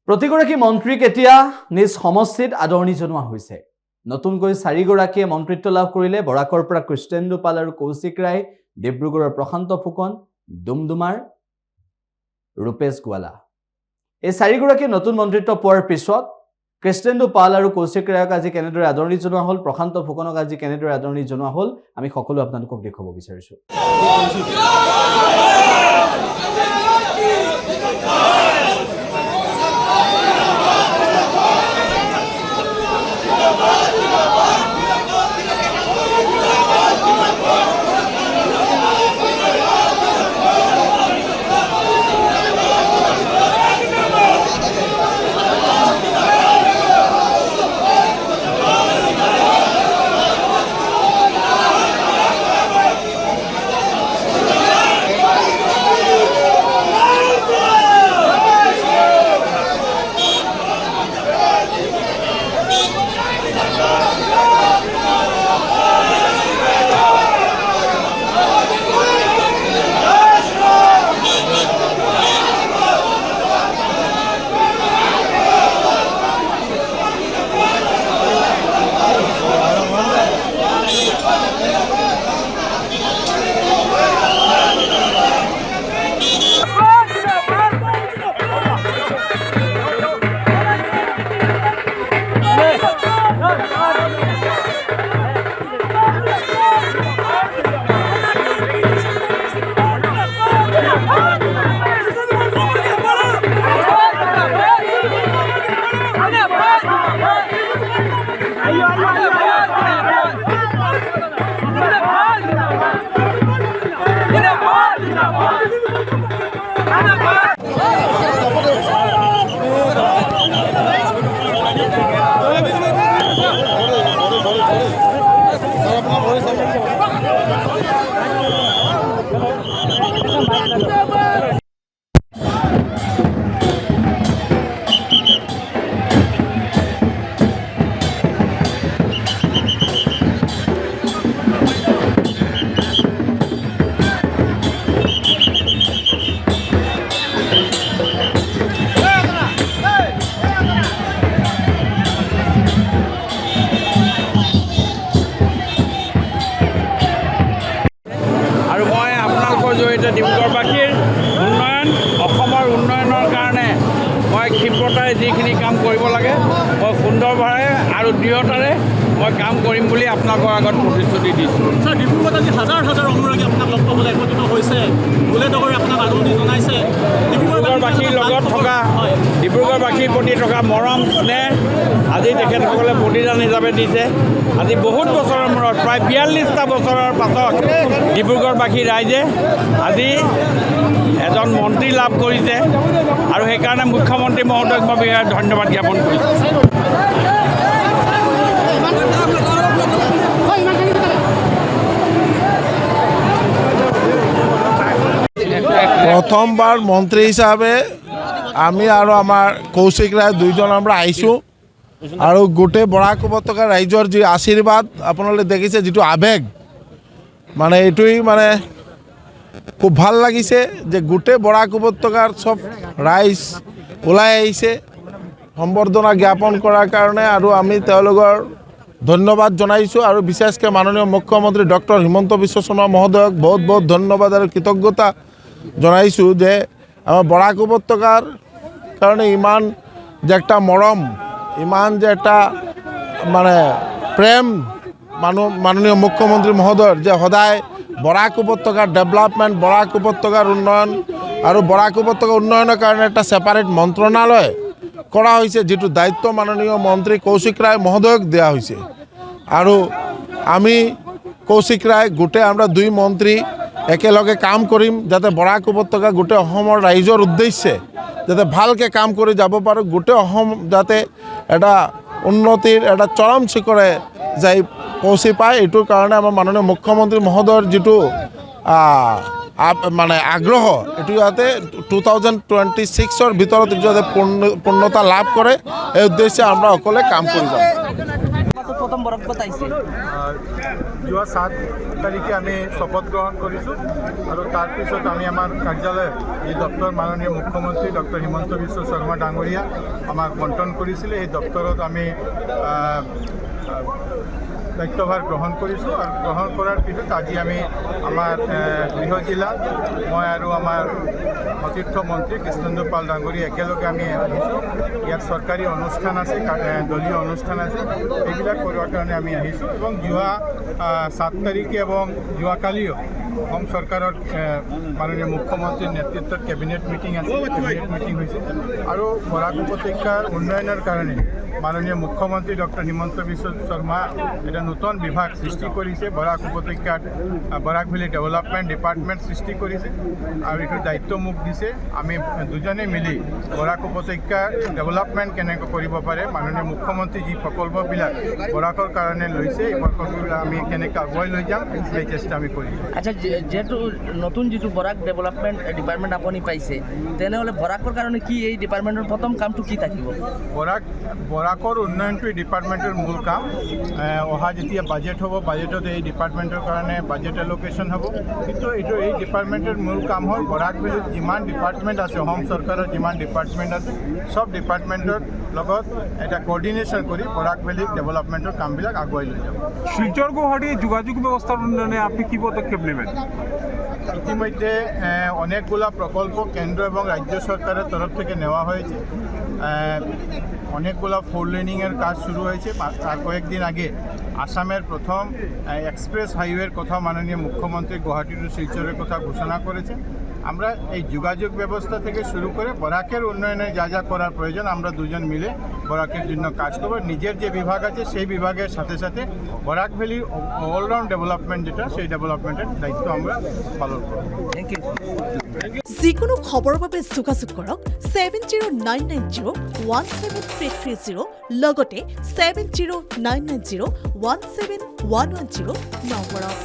প্ৰতিগৰাকী মন্ত্ৰীক এতিয়া নিজ সমষ্টিত আদৰণি জনোৱা হৈছে। নতুনকৈ 4 গৰাকীয়ে মন্ত্ৰিত্ব লাভ কৰিলে। বৰাকৰ পৰা কৃষ্ণেন্দু পাল আৰু কৌশিক ৰায়, ডিব্ৰুগড়ৰ প্ৰশান্ত ফুকন, ডুমডুমাৰ ৰূপেশ গোৱালা। এই 4 গৰাকীয়ে নতুন মন্ত্ৰিত্ব পোৱাৰ পিছত কৃষ্ণেন্দু পাল আৰু কৌশিক ৰায়ক আজি কেনেদৰে আদৰণি জনোৱা হ'ল, প্ৰশান্ত ফুকনক আজি কেনেদৰে আদৰণি জনোৱা হ'ল, আমি সকলো আপোনালোকক দেখুৱাব বিচাৰিছো। ডিব্ৰুগড়বাসীৰ উন্নয়ন, অসমৰ উন্নয়নৰ কাৰণে মই ক্ষিপ্ৰতাৰে যিখিনি কাম কৰিব লাগে মই সুন্দৰভাৱে আৰু দৃঢ়তাৰে মই কাম কৰিম বুলি আপোনালোকৰ আগত প্ৰতিশ্ৰুতি দিছোঁ। ছাৰ, ডিব্ৰুগড়ত আজি হাজাৰ হাজাৰ অনুৰাগী আপোনাক লগ পাবলৈ একত্ৰিত হৈছে, বুলেটৰে আপোনাক আদৰণি জনাইছে। ডিব্ৰুগড়বাসীৰ লগত থকা, ডিব্ৰুগড়বাসীৰ প্ৰতি থকা মৰম স্নেহ আজি তেখেতসকলে প্ৰতিদান হিচাপে দিছে। আজি বহুত বছৰৰ মূৰত, প্ৰায় 42টা বছৰৰ পাছত ডিব্ৰুগড়বাসী ৰাইজে আজি এজন মন্ত্ৰী লাভ কৰিছে আৰু সেইকাৰণে মুখ্যমন্ত্ৰী মহোদয়ক মই বিশেষ ধন্যবাদ জ্ঞাপন কৰিছোঁ। প্ৰথমবাৰ মন্ত্ৰী হিসাবে আমি আৰ আমাৰ কৌশিক ৰায় দুইজন আমৰা আইছোঁ আৰু গোটেই বৰাক উপত্যকা ৰাইজৰ যি আশীৰ্বাদ আপোনালোকে দেখিছে, যিটো আৱেগ, মানে এইটোই মানে খুব ভাল লাগিছে যে গোটেই বৰাক উপত্যকাৰ সব ৰাইজ ওলাই আহিছে সম্বৰ্ধনা জ্ঞাপন কৰাৰ কাৰণে, আৰু আমি তেওঁলোকৰ ধন্যবাদ জনাইছোঁ। আৰু বিশেষকৈ মাননীয় মুখ্যমন্ত্ৰী ডক্টৰ হিমন্ত বিশ্ব শৰ্মা মহোদয়ক বহুত বহুত ধন্যবাদ আৰু কৃতজ্ঞতা জনাইছোঁ যে আমাৰ বৰাক উপত্যকাৰ কাৰণে ইমান যে একটা মৰম, ইমান যে একটা মানে প্ৰেম মাননীয় মুখ্যমন্ত্ৰী মহোদয়ৰ, যে সদায় বৰাক উপত্যকাৰ ডেভেলপমেণ্ট, বৰাক উপত্যকাৰ উন্নয়ন আৰু বৰাক উপত্যকা উন্নয়নৰ কাৰণে এটা ছেপাৰেট মন্ত্ৰণালয় কৰা হৈছে, যিটো দায়িত্ব মাননীয় মন্ত্ৰী কৌশিক ৰায় মহোদয়ক দিয়া হৈছে। আৰু আমি কৌশিক ৰায় গোটেই আমৰা 2 মন্ত্ৰী একেলগে কাম কৰিম, যাতে বৰাক উপত্যকা গোটেই অসমৰ ৰাইজৰ উদ্দেশ্যে যাতে ভালকৈ কাম কৰি যাব পাৰোঁ, গোটেই অসম যাতে এটা উন্নতিৰ এটা চৰম শিখৰে যাই পৌঁছি পায়। এইটোৰ কাৰণে আমাৰ মাননীয় মুখ্যমন্ত্ৰী মহোদয়ৰ যিটো মানে আগ্ৰহ, এইটো যাতে 2026-ৰ ভিতৰত যাতে পূৰ্ণতা লাভ কৰে, এই উদ্দেশ্যে আমৰা সকলে কাম কৰি যাম। প্ৰথম বৰাকত আহিছে? যোৱা 7 তাৰিখে আমি শপত গ্ৰহণ কৰিছোঁ আৰু তাৰপিছত আমি আমাৰ কাৰ্যালয়ত এই দপ্তৰ মাননীয় মুখ্যমন্ত্ৰী ডক্টৰ হিমন্ত বিশ্ব শৰ্মা ডাঙৰীয়া আমাক বণ্টন কৰিছিলে। এই দপ্তৰত আমি দায়িত্বভাৰ গ্ৰহণ কৰিছোঁ আৰু গ্ৰহণ কৰাৰ পিছত আজি আমি আমাৰ গৃহ জিলা মই আৰু আমাৰ সতীৰ্থ মন্ত্ৰী কৃষ্ণেন্দু পাল ডাঙৰীয়া একেলগে আমি আহিছোঁ। ইয়াত চৰকাৰী অনুষ্ঠান আছে, দলীয় অনুষ্ঠান আছে, এইবিলাক কৰাৰ কাৰণে আমি আহিছোঁ এবং যোৱা 7 তাৰিখে এবং যোৱাকালিও অসম চৰকাৰৰ মাননীয় মুখ্যমন্ত্ৰীৰ নেতৃত্বত কেবিনেট মিটিং আছে, কেবিনেট মিটিং হৈছে আৰু বৰাক উপত্যকাৰ উন্নয়নৰ কাৰণে মাননীয় মুখ্যমন্ত্ৰী ডক্টৰ হিমন্ত বিশ্ব শৰ্মা এটা নতুন বিভাগ সৃষ্টি কৰিছে। বৰাক উপত্যকাত বৰাক ভেলী ডেভেলপমেণ্ট ডিপাৰ্টমেণ্ট সৃষ্টি কৰিছে আৰু এইটোৰ দায়িত্ব মোক দিছে। আমি দুজনে মিলি বৰাক উপত্যকাৰ ডেভেলপমেণ্ট কেনেকৈ কৰিব পাৰে, মাননীয় মুখ্যমন্ত্ৰী যি প্ৰকল্পবিলাক বৰাকৰ কাৰণে লৈছে এই প্ৰকল্পবিলাক আমি কেনেকৈ আগুৱাই লৈ যাম সেই চেষ্টা আমি কৰিম। আচ্ছা, যেহেতু নতুন যিটো বৰাক ডেভেলপমেণ্ট ডিপাৰ্টমেণ্ট আপুনি পাইছে, তেনেহ'লে বৰাকৰ কাৰণে কি এই ডিপাৰ্টমেণ্টৰ প্ৰথম কামটো কি থাকিব? বৰাকৰ উন্নয়নটো এই ডিপাৰ্টমেণ্টৰ মূল কাম। অহা যেতিয়া বাজেট হ'ব, বাজেটত এই ডিপাৰ্টমেণ্টৰ কাৰণে বাজেট এলোকেশ্যন হ'ব, কিন্তু এই ডিপাৰ্টমেণ্টৰ মূল কাম হ'ল বৰাক ভেলীত যিমান ডিপাৰ্টমেণ্ট আছে, অসম চৰকাৰৰ যিমান ডিপাৰ্টমেণ্ট আছে, চব ডিপাৰ্টমেণ্টৰ লগত এটা কোঅৰ্ডিনেশ্যন কৰি বৰাক ভেলীত ডেভেলপমেণ্টৰ কামবিলাক আগুৱাই লৈ যাব। শিলচর গুয়াহাটি যোগাযোগ ব্যবস্থার উন্নয়নে আপনি কি পদক্ষেপ নেবেন? ইতিমধ্যে অনেকগুলো প্রকল্প কেন্দ্র এবং রাজ্য সরকারের তরফ থেকে নেওয়া হয়েছে। অনেকগুলো 4 লেনিংয়ের কাজ শুরু হয়েছে। আর কয়েকদিন আগে আসামের প্রথম এক্সপ্রেস হাইওয়ের কথা মাননীয় মুখ্যমন্ত্রী গুয়াহাটি টু শিলচরের কথা ঘোষণা করেছে। আমরা এই যোগাযোগ ব্যবস্থা থেকে শুরু করে বরাকের উন্নয়নে যা যা করার প্রয়োজন আমরা দুজন মিলে বরাকের জন্য কাজ করব। নিজের যে বিভাগ আছে সেই বিভাগের সাথে সাথে বরাক ভ্যালির অলরাউন্ড ডেভেলপমেন্ট যেটা সেই ডেভেলপমেন্টের দায়িত্ব আমরা পালন করব। Thank you. যিকোনো খবৰৰ বাবে যোগাযোগ কৰক 7099017330 লগতে 7099017110 নম্বৰত।